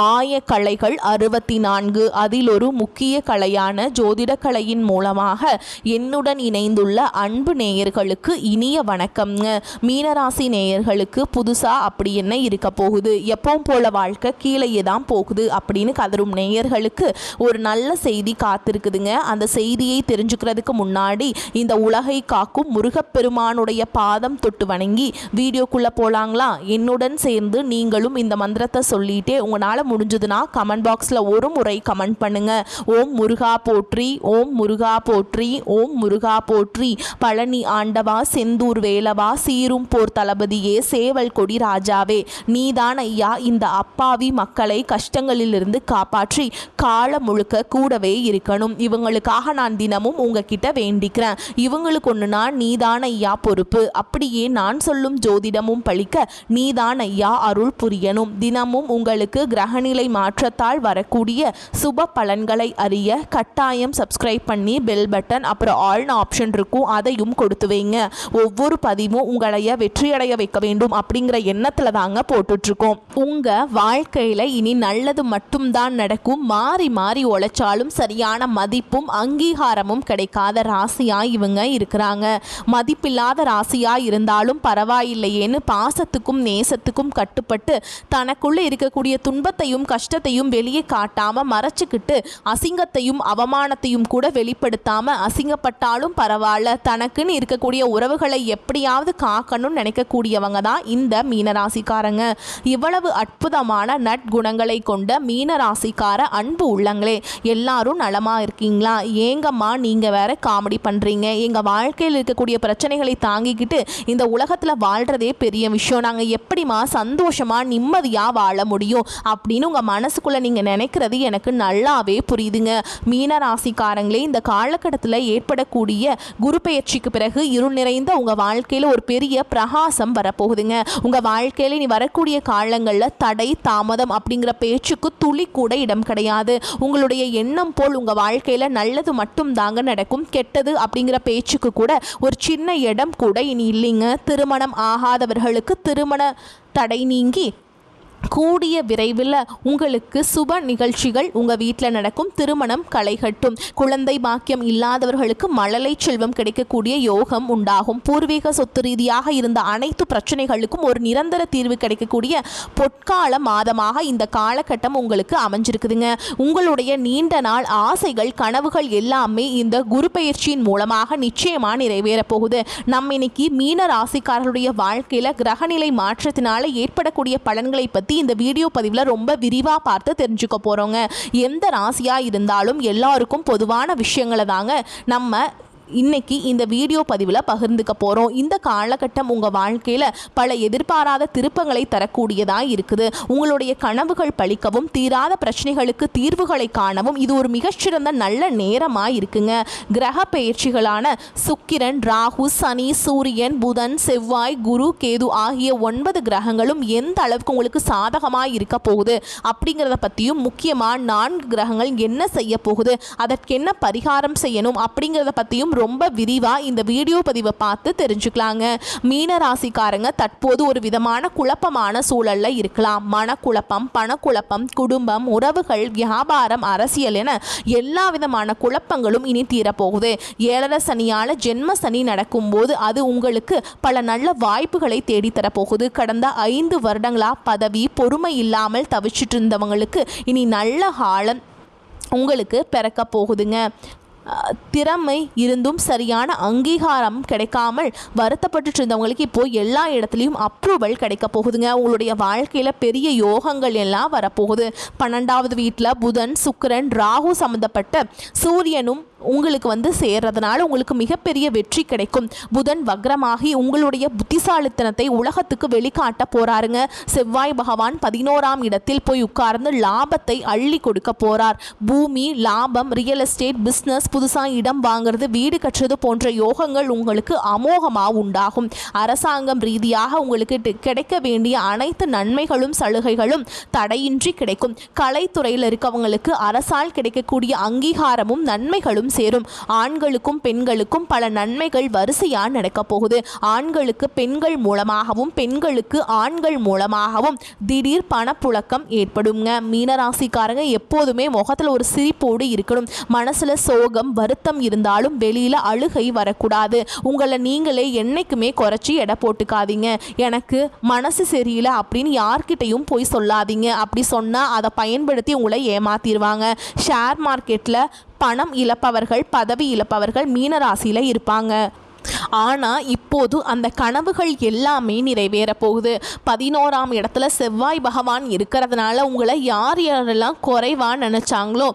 ஆயக்கலைகள் 64. அதில் ஒரு முக்கிய கலையான ஜோதிடக்கலையின் மூலமாக என்னுடன் இணைந்துள்ள அன்பு நேயர்களுக்கு இனிய வணக்கம்ங்க. மீனராசி நேயர்களுக்கு புதுசா அப்படி என்ன இருக்க போகுது, எப்பவும் போல வாழ்க்கை கீழே தான் போகுது அப்படின்னு கதரும் நேயர்களுக்கு ஒரு நல்ல செய்தி காத்திருக்குதுங்க. அந்த செய்தியை தெரிஞ்சுக்கிறதுக்கு முன்னாடி இந்த உலகை காக்கும் முருகப்பெருமானுடைய பாதம் தொட்டு வணங்கி வீடியோக்குள்ள போலாங்களா? என்னுடன் சேர்ந்து நீங்களும் இந்த மந்திரத்தை சொல்லிட்டே உங்களால் முடிஞ்சதுன்னா கமெண்ட் பாக்ஸில் ஒரு முறை கமெண்ட் பண்ணுங்க. ஓம் முருகா போற்றி, ஓம் முருகா போற்றி, ஓம் முருகா போற்றி. பழனி ஆண்டவா, செந்தூர் வேலவா, சீரும் போர் தளபதியே, சேவல் கொடி ராஜாவே, நீதான் ஐயா இந்த அப்பாவி மக்களை கஷ்டங்களிலிருந்து காப்பாற்றி காலம் முழுக்க கூடவே இருக்கணும். இவங்களுக்காக நான் தினமும் உங்ககிட்ட வேண்டிக்கிறேன். இவங்களுக்கு ஒன்றுனா நீதான் ஐயா பொறுப்பு. அப்படியே நான் சொல்லும் ஜோதிடமும் பழிக்க நீதான் ஐயா அருள் புரியணும். தினமும் உங்களுக்கு கிரகநிலை மாற்றத்தால் வரக்கூடிய சுப பலன்களை அறிய கட்டாயம் சப்ஸ்கிரைப் பண்ணி பெல் பட்டன் அப்புறம் ஆல்னு ஆப்ஷன் இருக்கும், அதையும் கொடுத்து வைங்க. ஒவ்வொரு பதிவும் உங்களைய வெற்றியடைய வைக்க வேண்டும் அப்படிங்கிற எண்ணத்தில் தாங்க போட்டுட்ருக்கோம். உங்கள் வாழ்க்கையில் இனி நல்லது மட்டும்தான் நடக்கும். மாறி மாறி உழைச்சாலும் சரியான மதிப்பும் அங்கீகாரமும் கிடைக்காத ராசியாக இவங்க இருக்கிறாங்க. மதிப்பில்லாத ராசியாக இருந்தாலும் பரவாயில்லையேன்னு பாசத்துக்கும் நேசத்துக்கும் கட்டுப்பட்டு தனக்குள்ளே இருக்கக்கூடிய துன்பத்தையும் கஷ்டத்தையும் வெளியே காட்டாம மறைச்சிக்கிட்டு அசிங்கத்தையும் அவமானத்தையும் கூட வெளிப்படுத்தாம அசிங்கப்பட்டாலும் பரவாயில்ல தனக்குன்னு இருக்கக்கூடிய உறவுகளை எப்படியாவது காக்கணும்னு நினைக்கக்கூடியவங்க தான் இந்த மீனராசிக்காரங்க. இவ்வளவு அற்புதமான நற்குணங்களை கொண்ட மீனராசிக்கார அன்பு உள்ளங்களே, எல்லாரும் நலமா இருக்கீங்களா? ஏங்கம்மா நீங்க வேற காமெடி பண்றீங்க, எங்க வாழ்க்கையில் இருக்கக்கூடிய பிரச்சனைகளை தாங்கிக்கிட்டு இந்த உலகத்துல வாழ்றதே பெரிய விஷயம், நாங்க எப்படிமா சந்தோஷமா நிம்மதியா வாழ முடியும் அப்படின்னு உங்க மனசுக்குள்ள நீங்க நினைக்கிறது எனக்கு நல்லாவே புரியுதுங்க. மீனராசிக்காரங்களே, இந்த காலகட்டத்தில் ஏற்படக்கூடிய குரு பெயர்ச்சிக்கு பிறகு இருள் நிறைந்த உங்க வாழ்க்கையில ஒரு பெரிய பிரகாசம் வரப்போகுதுங்க. உங்க வாழ்க்கையில நீ வரக்கூடிய காலங்களில் தடை தாமதம் அப்படிங்கிற பேச்சுக்கு துளி கூட இடம் கிடையாது. உங்களுடைய எண்ணம் போல் உங்க வாழ்க்கையில நல்லது மட்டும் தாங்க நடக்கும். கெட்டது அப்படிங்கிற பேச்சுக்கு கூட ஒரு சின்ன இடம் கூட இனி இல்லைங்க. திருமணம் ஆகாதவர்களுக்கு திருமண தடை நீங்கி கூடிய விரைவில் உங்களுக்கு சுப நிகழ்ச்சிகள் உங்கள் வீட்டில் நடக்கும். திருமணம் களைகட்டும். குழந்தை பாக்கியம் இல்லாதவர்களுக்கு மழலை செல்வம் கிடைக்கக்கூடிய யோகம் உண்டாகும். பூர்வீக சொத்து ரீதியாக இருந்த அனைத்து பிரச்சனைகளுக்கும் ஒரு நிரந்தர தீர்வு கிடைக்கக்கூடிய பொற்கால மாதமாக இந்த காலகட்டம் உங்களுக்கு அமைஞ்சிருக்குதுங்க. உங்களுடைய நீண்ட நாள் ஆசைகள் கனவுகள் எல்லாமே இந்த குரு பெயர்ச்சியின் மூலமாக நிச்சயமாக நிறைவேறப் போகுது. நம்ம இன்னைக்கு மீன ராசிக்காரர்களுடைய வாழ்க்கையில் கிரகநிலை மாற்றத்தினால ஏற்படக்கூடிய பலன்களை பற்றி இந்த வீடியோ பதிவில் ரொம்ப விரிவாக பார்த்து தெரிஞ்சுக்க போகிறோங்க. எந்த ராசியாக இருந்தாலும் எல்லாருக்கும் பொதுவான விஷயங்களை தாங்க நம்ம இன்னைக்கு இந்த வீடியோ பதிவில் பகிர்ந்துக்க போகிறோம். இந்த காலகட்டம் உங்கள் வாழ்க்கையில் பல எதிர்பாராத திருப்பங்களை தரக்கூடியதாக இருக்குது. உங்களுடைய கனவுகள் பழிக்கவும் தீராத பிரச்சனைகளுக்கு தீர்வுகளை காணவும் இது ஒரு மிகச்சிறந்த நல்ல நேரமாக இருக்குங்க. கிரக பெயர்ச்சிகளான சுக்கிரன், ராகு, சனி, சூரியன், புதன், செவ்வாய், குரு, கேது ஆகிய 9 கிரகங்களும் எந்த அளவுக்கு உங்களுக்கு சாதகமாக இருக்க போகுது அப்படிங்கிறத பற்றியும் முக்கியமாக 4 கிரகங்கள் என்ன செய்ய போகுது, அதற்கென்ன பரிகாரம் செய்யணும் அப்படிங்கிறத பற்றியும் ரொம்ப விரிவா இந்த வீடியோ பதிவை பார்த்து தெரிஞ்சுக்கலாங்க. மீன ராசிக்காரங்க தற்போது ஒரு விதமான குழப்பமான சூழல்ல இருக்கலாம். மனக்குழப்பம், பணக்குழப்பம், குடும்பம், உறவுகள், வியாபாரம், அரசியல் என எல்லா விதமான குழப்பங்களும் இனி தீரப்போகுது. 7 சனியால ஜென்ம சனி நடக்கும்போது அது உங்களுக்கு பல நல்ல வாய்ப்புகளை தேடித்தரப்போகுது. கடந்த 5 வருடங்களா பதவி பொறுமை இல்லாமல் தவிச்சிட்டு இருந்தவங்களுக்கு இனி நல்ல காலம் உங்களுக்கு பிறக்க போகுதுங்க. திறமை இருந்தும் சரியான அங்கீகாரம் கிடைக்காமல் வருத்தப்பட்டு இருந்தவங்களுக்கு இப்போ எல்லா இடத்துலையும் அப்ரூவல் கிடைக்க போகுதுங்க. உங்களுடைய வாழ்க்கையில் பெரிய யோகங்கள் எல்லாம் வரப்போகுது. 12வது வீட்டில் புதன், சுக்கிரன், ராகு சம்மந்தப்பட்ட சூரியனும் உங்களுக்கு சேர்றதுனால உங்களுக்கு மிகப்பெரிய வெற்றி கிடைக்கும். புதன் வக்ரமாகி உங்களுடைய புத்திசாலித்தனத்தை உலகத்துக்கு வெளிக்காட்ட போறாருங்க. செவ்வாய் பகவான் 11ஆம் இடத்தில் போய் உட்கார்ந்து லாபத்தை அள்ளி கொடுக்க போறார். பூமி, லாபம், ரியல் எஸ்டேட், பிஸ்னஸ், புதுசாக இடம் வாங்குறது, வீடு கட்டுறது போன்ற யோகங்கள் உங்களுக்கு அமோகமாக உண்டாகும். அரசாங்கம் ரீதியாக உங்களுக்கு கிடைக்க வேண்டிய அனைத்து நன்மைகளும் சலுகைகளும் தடையின்றி கிடைக்கும். கலைத்துறையில் இருக்கவங்களுக்கு அரசால் கிடைக்கக்கூடிய அங்கீகாரமும் நன்மைகளும் செல்வம் சேரும். ஆண்களுக்கும் பெண்களுக்கும் பல நன்மைகள் வரிசையா நடக்க போகுது. ஆண்களுக்கு பெண்கள் மூலமாகவும் பெண்களுக்கு ஆண்கள் மூலமாகவும் திடீர் பணப்புழக்கம் ஏற்படுங்க. மீனராசிக்காரங்க எப்போதுமே முகத்துல ஒரு சிரிப்போடு இருக்கணும். மனசுல சோகம் வருத்தம் இருந்தாலும் வெளியில அழுகை வரக்கூடாது. உங்களை நீங்களே என்னைக்குமே குறைச்சி எடை போட்டுக்காதீங்க. எனக்கு மனசு சரியில்லை அப்படின்னு யார்கிட்டையும் போய் சொல்லாதீங்க. அப்படி சொன்னா அதை பயன்படுத்தி உங்களை ஏமாத்திடுவாங்க. ஷேர் மார்க்கெட்ல பணம் இழப்பவர்கள் பதவி இழப்பவர்கள் மீனராசியில இருப்பாங்க. ஆனால் இப்போது அந்த கனவுகள் எல்லாமே நிறைவேற போகுது. 11ஆம் இடத்துல செவ்வாய் பகவான் இருக்கிறதுனால உங்களை யார் யாரெல்லாம் குறைவா நினைச்சாங்களோ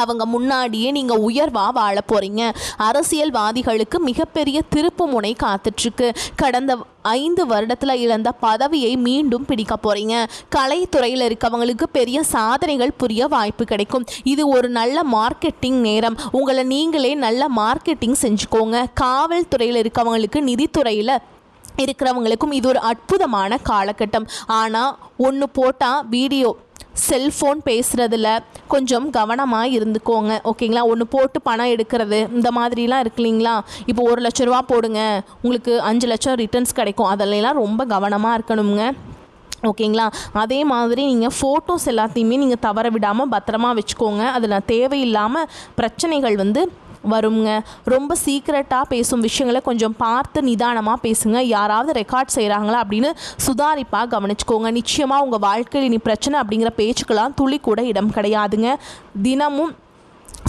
அவங்க முன்னாடியே நீங்கள் உயர்வாக வாழ போகிறீங்க. அரசியல்வாதிகளுக்கு மிகப்பெரிய திருப்பு முனை காத்துட்ருக்கு. கடந்த 5 வருடத்தில் இழந்த பதவியை மீண்டும் பிடிக்க போகிறீங்க. கலைத்துறையில் இருக்கவங்களுக்கு பெரிய சாதனைகள் புரிய வாய்ப்பு கிடைக்கும். இது ஒரு நல்ல மார்க்கெட்டிங் நேரம். உங்களை நீங்களே நல்ல மார்க்கெட்டிங் செஞ்சுக்கோங்க. காவல்துறையில் இருக்கவங்களுக்கு நிதித்துறையில் இருக்கிறவங்களுக்கும் இது ஒரு அற்புதமான காலகட்டம். ஆனால் ஒன்று போட்டால் வீடியோ செல்ஃபோன் பேசுகிறதுல கொஞ்சம் கவனமாக இருந்துக்கோங்க. ஓகேங்களா? ஒன்று போட்டு பணம் எடுக்கிறது இந்த மாதிரிலாம் இருக்கு இல்லைங்களா? இப்போ 1 லட்ச ரூபா போடுங்க, உங்களுக்கு 5 லட்சம் ரிட்டர்ன்ஸ் கிடைக்கும். அதெல்லாம் ரொம்ப கவனமாக இருக்கணுங்க. ஓகேங்களா? அதே மாதிரி நீங்கள் ஃபோட்டோஸ் எல்லாத்தையுமே நீங்கள் தவற விடாமல் பத்திரமா வச்சுக்கோங்க. அதில் தேவையில்லாமல் பிரச்சனைகள் வருங்க. ரொம்ப சீக்ரெட்டாக பேசும் விஷயங்களை கொஞ்சம் பார்த்து நிதானமாக பேசுங்க. யாராவது ரெக்கார்ட் செய்கிறாங்களா அப்படின்னு சுதாரிப்பாக கவனிச்சுக்கோங்க. நிச்சயமாக உங்கள் வாழ்க்கையில் இனி பிரச்சனை அப்படிங்கிற பேச்சுக்கெல்லாம் துளி கூட இடம் கிடையாதுங்க. தினமும்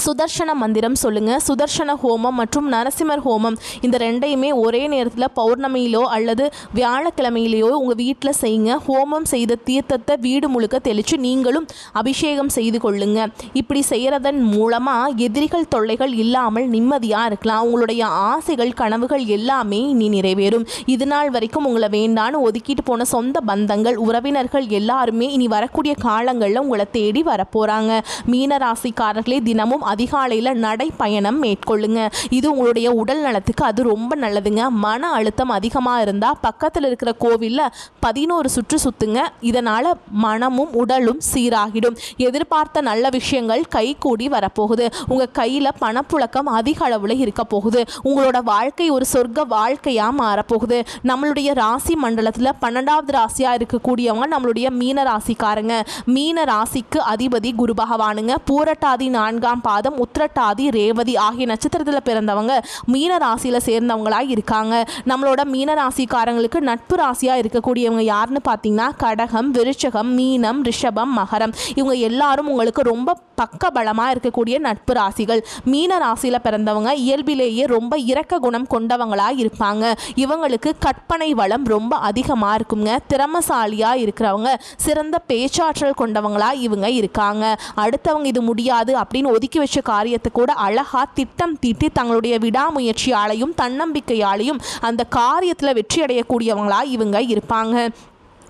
சுதர்சன மந்திரம் சொல்லுங்கள். சுதர்சன ஹோமம் மற்றும் நரசிம்மர் ஹோமம் இந்த ரெண்டையுமே ஒரே நேரத்தில் பௌர்ணமியிலோ அல்லது வியாழக்கிழமையிலையோ உங்கள் வீட்டில் செய்யுங்க. ஹோமம் செய்த தீர்த்தத்தை வீடு முழுக்க தெளித்து நீங்களும் அபிஷேகம் செய்து கொள்ளுங்க. இப்படி செய்கிறதன் மூலமாக எதிரிகள் தொல்லைகள் இல்லாமல் நிம்மதியாக இருக்கலாம். உங்களுடைய ஆசைகள் கனவுகள் எல்லாமே இனி நிறைவேறும். இது நாள் வரைக்கும் உங்களை வேண்டான்னு ஒதுக்கிட்டு போன சொந்த பந்தங்கள் உறவினர்கள் எல்லாருமே இனி வரக்கூடிய காலங்களில் உங்களை தேடி வரப்போகிறாங்க. மீனராசிக்காரர்களே தினமும் அதிகாலையில் நடைப்பயணம் மேற்கொள்ளுங்க. இது உங்களுடைய உடல் நலத்துக்கு அது ரொம்ப நல்லதுங்க. மன அழுத்தம் அதிகமாக இருந்தால் பக்கத்தில் இருக்கிற கோவிலில் 11 சுற்று சுத்துங்க. இதனால் மனமும் உடலும் சீராகிடும். எதிர்பார்த்த நல்ல விஷயங்கள் கைகூடி வரப்போகுது. உங்கள் கையில் பணப்புழக்கம் அதிக அளவில் இருக்க போகுது. உங்களோட வாழ்க்கை ஒரு சொர்க்க வாழ்க்கையாக மாறப்போகுது. நம்மளுடைய ராசி மண்டலத்தில் 12வது ராசியாக இருக்கக்கூடியவங்க நம்மளுடைய மீன ராசிக்காரங்க. மீன ராசிக்கு அதிபதி குரு பகவானுங்க. பூரட்டாதி 4ஆம் பாதம் உத்திரட்டாதி ரேவதி ஆகிய நட்சத்திரத்தில் பிறந்தவங்க மீன ராசியில் சேர்ந்தவங்களாக இருக்காங்க. நம்மளோட மீன ராசிக்காரங்களுக்கு நட்பு ராசியாக இருக்கக்கூடியவங்க யாருன்னு பார்த்தீங்கன்னா கடகம், விருச்சகம், மீனம், ரிஷபம், மகரம். இவங்க எல்லாரும் உங்களுக்கு ரொம்ப பக்க பலமாக இருக்கக்கூடிய நட்பு ராசிகள். மீன ராசியில் பிறந்தவங்க இயல்பிலேயே ரொம்ப இரக்க குணம் கொண்டவங்களாக இருப்பாங்க. இவங்களுக்கு கற்பனை வளம் ரொம்ப அதிகமாக இருக்குங்க. திறமசாலியாக இருக்கிறவங்க, சிறந்த பேச்சாற்றல் கொண்டவங்களாக இவங்க இருக்காங்க. அடுத்தவங்க இது முடியாது அப்படின்னு ஒதுக்கி வச்ச காரியத்தை கூட அழகா திட்டம் தீட்டி தங்களுடைய விடாமுயற்சியாலையும் தன்னம்பிக்கையாலையும் அந்த காரியத்தில் வெற்றி அடையக்கூடியவங்களா இவங்க இருப்பாங்க.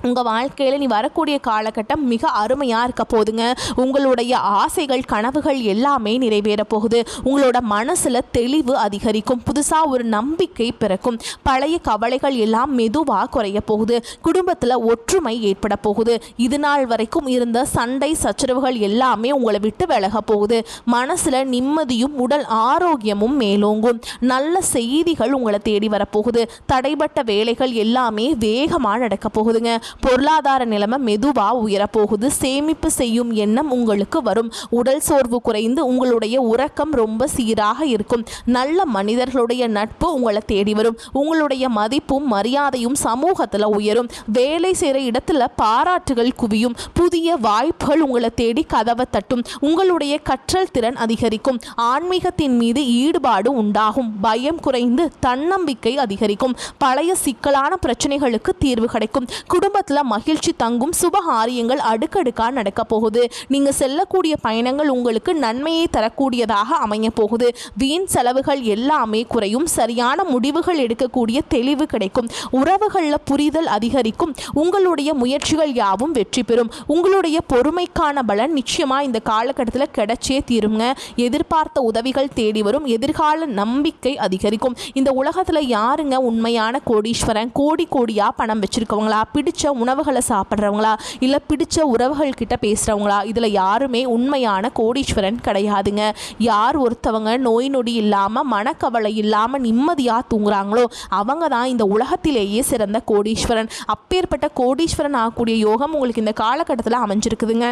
உங்கள் வாழ்க்கையில் நீ வரக்கூடிய காலகட்டம் மிக அருமையாக இருக்க போகுதுங்க. உங்களுடைய ஆசைகள் கனவுகள் எல்லாமே நிறைவேற போகுது. உங்களோட மனசில் தெளிவு அதிகரிக்கும். புதுசாக ஒரு நம்பிக்கை பிறக்கும். பழைய கவலைகள் எல்லாம் மெதுவாக குறைய போகுது. குடும்பத்தில் ஒற்றுமை ஏற்பட போகுது. இது நாள் வரைக்கும் இருந்த சண்டை சச்சரவுகள் எல்லாமே உங்களை விட்டு விலக போகுது. மனசில் நிம்மதியும் உடல் ஆரோக்கியமும் மேலோங்கும். நல்ல செய்திகள் உங்களை தேடி வரப்போகுது. தடைபட்ட வேலைகள் எல்லாமே வேகமாக நடக்க போகுதுங்க. பொருளாதார நிலைமை மெதுவாக உயரப்போகுது. சேமிப்பு செய்யும் எண்ணம் உங்களுக்கு வரும். உடல் சோர்வு குறைந்து உங்களுடைய உறக்கம் ரொம்ப சீராக இருக்கும். நல்ல மனிதர்களுடைய நட்பு உங்களை தேடி வரும். உங்களுடைய மதிப்பும் மரியாதையும் சமூகத்தில் உயரும். வேலை செய்கிற இடத்துல பாராட்டுகள் குவியும். புதிய வாய்ப்புகள் உங்களை தேடி கதவை தட்டும். உங்களுடைய கற்றல் திறன் அதிகரிக்கும். ஆன்மீகத்தின் மீது ஈடுபாடு உண்டாகும். பயம் குறைந்து தன்னம்பிக்கை அதிகரிக்கும். பழைய சிக்கலான பிரச்சனைகளுக்கு தீர்வு கிடைக்கும். குடும்பத்தில் மகிழ்ச்சி தங்கும். சுபகாரியங்கள் அடுக்கடுக்காக நடக்க போகுது. நீங்க செல்லக்கூடிய பயணங்கள் உங்களுக்கு நன்மையை தரக்கூடியதாக அமைய போகுது. வீண் செலவுகள் எல்லாமே குறையும். சரியான முடிவுகள் எடுக்கக்கூடிய தெளிவு கிடைக்கும். உறவுகளில் புரிதல் அதிகரிக்கும். உங்களுடைய முயற்சிகள் யாவும் வெற்றி பெறும். உங்களுடைய பொறுமைக்கான பலன் நிச்சயமா இந்த காலகட்டத்தில் கிடைச்சே தீருங்க. எதிர்பார்த்த உதவிகள் தேடி வரும். எதிர்கால நம்பிக்கை அதிகரிக்கும். இந்த உலகத்தில் யாருங்க உண்மையான கோடீஸ்வரன்? கோடி கோடியா பணம் வச்சிருக்கவங்களா? பிடிச்ச உணவுகளை சாப்பிட்றவங்களா இல்லை பிடிச்ச உறவுகள் கிட்ட பேசுகிறவங்களா, இதில் யாருமே உண்மையான கோடீஸ்வரன் கிடையாதுங்க. யார் ஒருத்தவங்க நோய் நொடி இல்லாமல் மனக்கவலை இல்லாமல் நிம்மதியாக தூங்குறாங்களோ அவங்க தான் இந்த உலகத்திலேயே சிறந்த கோடீஸ்வரன். அப்பேற்பட்ட கோடீஸ்வரன் ஆகக்கூடிய யோகம் உங்களுக்கு இந்த காலகட்டத்தில் அமைஞ்சிருக்குதுங்க.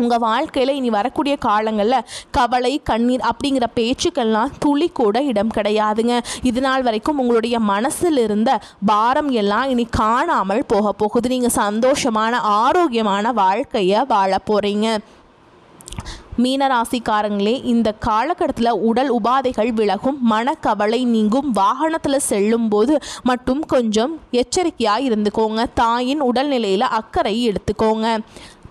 உங்கள் வாழ்க்கையில் இனி வரக்கூடிய காலங்களில் கவலை கண்ணீர் அப்படிங்கிற பேச்சுக்கள்லாம் துளி கூட இடம் கிடையாதுங்க. இது நாள் வரைக்கும் உங்களுடைய மனசில் இருந்த பாரம் எல்லாம் இனி காணாமல் போக போகுது. நீங்கள் சந்தோஷமான ஆரோக்கியமான வாழ்க்கையை வாழ போகிறீங்க. மீனராசிக்காரங்களே, இந்த காலகட்டத்தில் உடல் உபாதைகள் விலகும், மனக்கவலை நீங்கும். வாகனத்தில் செல்லும் போது மட்டும் கொஞ்சம் எச்சரிக்கையாக இருந்துக்கோங்க. தாயின் உடல்நிலையில் அக்கறை எடுத்துக்கோங்க.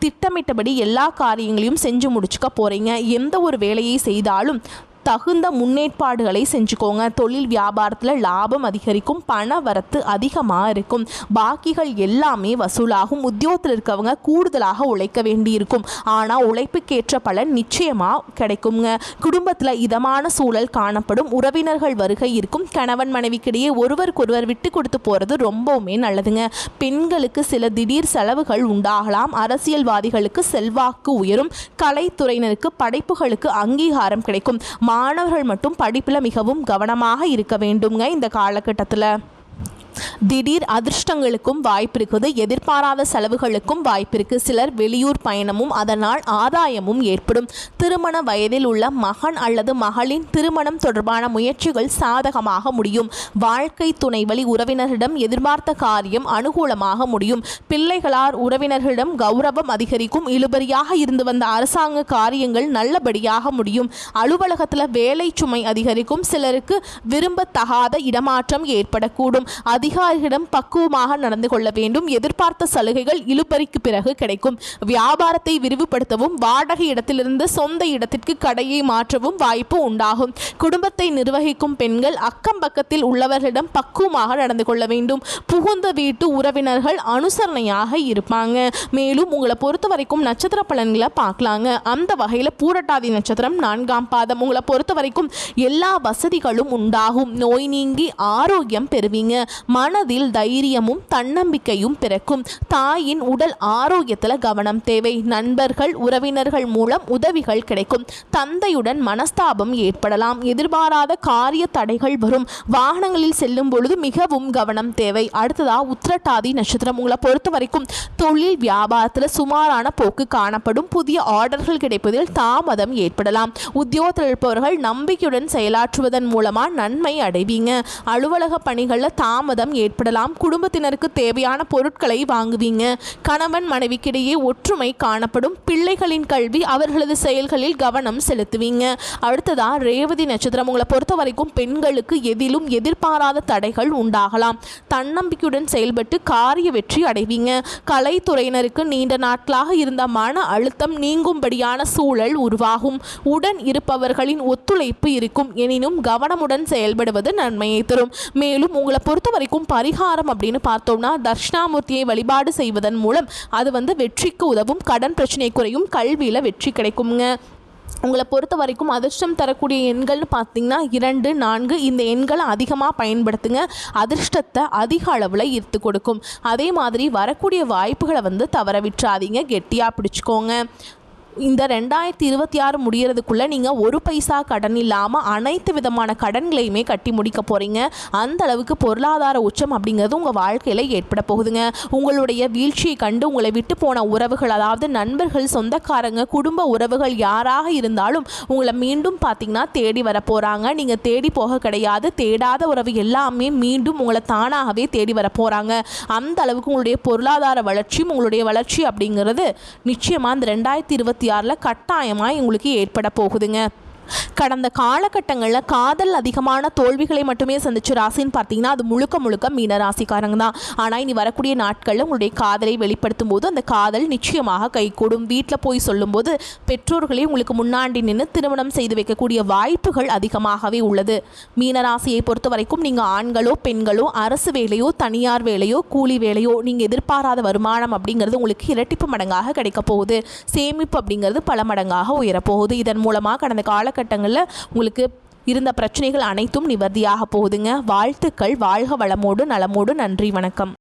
திட்டமிட்டபடி எல்லா காரியங்களையும் செஞ்சு முடிச்சுக்க போகிறீங்க. எந்த ஒரு வேலையை செய்தாலும் தகுந்த முன்னேற்பாடுகளை செஞ்சுக்கோங்க. தொழில் வியாபாரத்தில் லாபம் அதிகரிக்கும், பண வரத்து அதிகமாக இருக்கும், பாக்கிகள் எல்லாமே வசூலாகும். உத்தியோகத்தில் இருக்கவங்க கூடுதலாக உழைக்க வேண்டியிருக்கும், ஆனால் உழைப்புக்கேற்ற பலன் நிச்சயமாக கிடைக்குங்க. குடும்பத்தில் இதமான சூழல் காணப்படும், உறவினர்கள் வருகை இருக்கும். கணவன் மனைவிக்கிடையே ஒருவருக்கொருவர் விட்டு கொடுத்து போகிறது ரொம்பவுமே நல்லதுங்க. பெண்களுக்கு சில திடீர் செலவுகள் உண்டாகலாம். அரசியல்வாதிகளுக்கு செல்வாக்கு உயரும். கலைத்துறையினருக்கு படைப்புகளுக்கு அங்கீகாரம் கிடைக்கும். மாணவர்கள் மட்டும் படிப்பில் மிகவும் கவனமாக இருக்க வேண்டுங்க. இந்த காலகட்டத்தில் திடீர் அதிர்ஷ்டங்களுக்கும் வாய்ப்பு இருக்குது. எதிர்பாராத செலவுகளுக்கும் வாய்ப்பு இருக்குது. சிலர் வெளியூர் பயணமும் அதனால் ஆதாயமும் ஏற்படும். திருமண வயதில் உள்ள மகன் அல்லது மகளின் திருமணம் தொடர்பான முயற்சிகள் சாதகமாக முடியும். வாழ்க்கை துணை வழி உறவினரிடம் எதிர்பார்த்த காரியம் அனுகூலமாக முடியும். பிள்ளைகளால் உறவினர்களிடம் கௌரவம் அதிகரிக்கும். இழுபறியாக இருந்து வந்த அரசாங்க காரியங்கள் நல்லபடியாக முடியும். அலுவலகத்தில் வேலை சுமை அதிகரிக்கும். சிலருக்கு விரும்பத்தகாத இடமாற்றம் ஏற்படக்கூடும். அதிகாரிகளிடம் பக்குவமாக நடந்து கொள்ள வேண்டும். எதிர்பார்த்த சலுகைகள் இழுபறிக்கு பிறகு கிடைக்கும். வியாபாரத்தை விரிவுபடுத்தவும் வாடகை இடத்திலிருந்து சொந்த இடத்திற்கு கடையை மாற்றவும் வாய்ப்பு உண்டாகும். குடும்பத்தை நிர்வகிக்கும் பெண்கள் அக்கம் பக்கத்தில் உள்ளவர்களிடம் பக்குவமாக நடந்து கொள்ள வேண்டும். புகுந்த வீட்டு உறவினர்கள் அனுசரணையாக இருப்பாங்க. மேலும் உங்களை பொறுத்த வரைக்கும் நட்சத்திர பலன்களை பார்க்கலாங்க. அந்த வகையில் பூரட்டாதி நட்சத்திரம் 4ஆம் பாதம். உங்களை பொறுத்த வரைக்கும் எல்லா வசதிகளும் உண்டாகும். நோய் நீங்கி ஆரோக்கியம் பெறுவீங்க. மனதில் தைரியமும் தன்னம்பிக்கையும் பிறக்கும். தாயின் உடல் ஆரோக்கியத்தில் கவனம் தேவை. நண்பர்கள் உறவினர்கள் மூலம் உதவிகள் கிடைக்கும். தந்தையுடன் மனஸ்தாபம் ஏற்படலாம். எதிர்பாராத காரிய தடைகள் வரும். வாகனங்களில் செல்லும் பொழுது மிகவும் கவனம் தேவை. அடுத்ததா உத்திரட்டாதி நட்சத்திரம். உங்களை பொறுத்த வரைக்கும் தொழில் வியாபாரத்தில் சுமாரான போக்கு காணப்படும். புதிய ஆர்டர்கள் கிடைப்பதில் தாமதம் ஏற்படலாம். உத்தியோகத்தில் இருப்பவர்கள் நம்பிக்கையுடன் செயலாற்றுவதன் மூலமாக நன்மை அடைவீங்க. அலுவலக பணிகளில் தாமதம் ஏற்படலாம். குடும்பத்தினருக்கு தேவையான பொருட்களை வாங்குவீங்க. கணவன் மனைவிக்கிடையே ஒற்றுமை காணப்படும். பிள்ளைகளின் கல்வி அவர்களது செயல்களில் கவனம் செலுத்துவீங்க. அடுத்ததா ரேவதி நட்சத்திரம். உங்களை பொறுத்த வரைக்கும் பெண்களுக்கு எதிலும் எதிர்பாராத தடைகள் உண்டாகலாம். தன்னம்பிக்கையுடன் செயல்பட்டு காரிய வெற்றி அடைவீங்க. கலைத்துறையினருக்கு நீண்ட நாட்களாக இருந்த மன அழுத்தம் நீங்கும்படியான சூழல் உருவாகும். உடன் இருப்பவர்களின் ஒத்துழைப்பு இருக்கும். எனினும் கவனமுடன் செயல்படுவது நன்மையை தரும். மேலும் உங்களை பொறுத்த வரைக்கும் பரிகாரம் அப்படின்னு பார்த்தோம்னா தட்சிணாமூர்த்தியை வழிபாடு செய்வதன் மூலம் அது வெற்றிக்கு உதவும். கடன் பிரச்சனை குறையும். கல்வியில் வெற்றி கிடைக்குங்க. உங்களை பொறுத்த வரைக்கும் அதிர்ஷ்டம் தரக்கூடிய எண்கள்னு பார்த்தீங்கன்னா 2, 4 இந்த எண்களை அதிகமாக பயன்படுத்துங்க. அதிர்ஷ்டத்தை அதிக அளவில் ஈர்த்து கொடுக்கும். அதே மாதிரி வரக்கூடிய வாய்ப்புகளை தவற விட்டுறாதீங்க. கெட்டியாக பிடிச்சிக்கோங்க. இந்த 2026 முடியறதுக்குள்ளே நீங்கள் ஒரு பைசா கடன் இல்லாமல் அனைத்து விதமான கடன்களையுமே கட்டி முடிக்க போகிறீங்க. அந்த அளவுக்கு பொருளாதார உச்சம் அப்படிங்கிறது உங்கள் வாழ்க்கையில் ஏற்பட போகுதுங்க. உங்களுடைய வீழ்ச்சியை கண்டு உங்களை விட்டு போன உறவுகள், அதாவது நண்பர்கள், சொந்தக்காரங்க, குடும்ப உறவுகள் யாராக இருந்தாலும் உங்களை மீண்டும் பார்த்தீங்கன்னா தேடி வர போகிறாங்க. நீங்கள் தேடி போக கிடையாது. தேடாத உறவு எல்லாமே மீண்டும் உங்களை தானாகவே தேடி வர போகிறாங்க. அந்த அளவுக்கு உங்களுடைய பொருளாதார வளர்ச்சியும் உங்களுடைய வளர்ச்சி அப்படிங்கிறது நிச்சயமாக இந்த 2026 கட்டாயமாக உங்களுக்கு ஏற்பட போகுதுங்க. கடந்த காலகட்டங்களில் காதல் அதிகமான தோல்விகளை மட்டுமே சந்திச்சு ராசின்னு பார்த்தீங்கன்னா அது முழுக்க முழுக்க மீனராசிக்காரங்க தான். ஆனால் இனி வரக்கூடிய நாட்களில் உங்களுடைய காதலை வெளிப்படுத்தும் போது அந்த காதல் நிச்சயமாக கைகூடும். வீட்டில் போய் சொல்லும்போது பெற்றோர்களே உங்களுக்கு முன்னாடி நின்று திருமணம் செய்து வைக்கக்கூடிய வாய்ப்புகள் அதிகமாகவே உள்ளது. மீனராசியை பொறுத்த வரைக்கும் நீங்கள் ஆண்களோ பெண்களோ அரசு வேலையோ தனியார் வேலையோ கூலி வேலையோ நீங்கள் எதிர்பாராத வருமானம் அப்படிங்கிறது உங்களுக்கு இரட்டிப்பு மடங்காக கிடைக்க போகுது. சேமிப்பு அப்படிங்கிறது பல மடங்காக உயரப்போகுது. இதன் மூலமாக கடந்த காலகட்டங்களில் உங்களுக்கு இருந்த பிரச்சனைகள் அனைத்தும் நிவர்த்தியாக போகுதுங்க. வாழ்த்துக்கள். வாழ்க வளமோடு நலமோடு. நன்றி, வணக்கம்.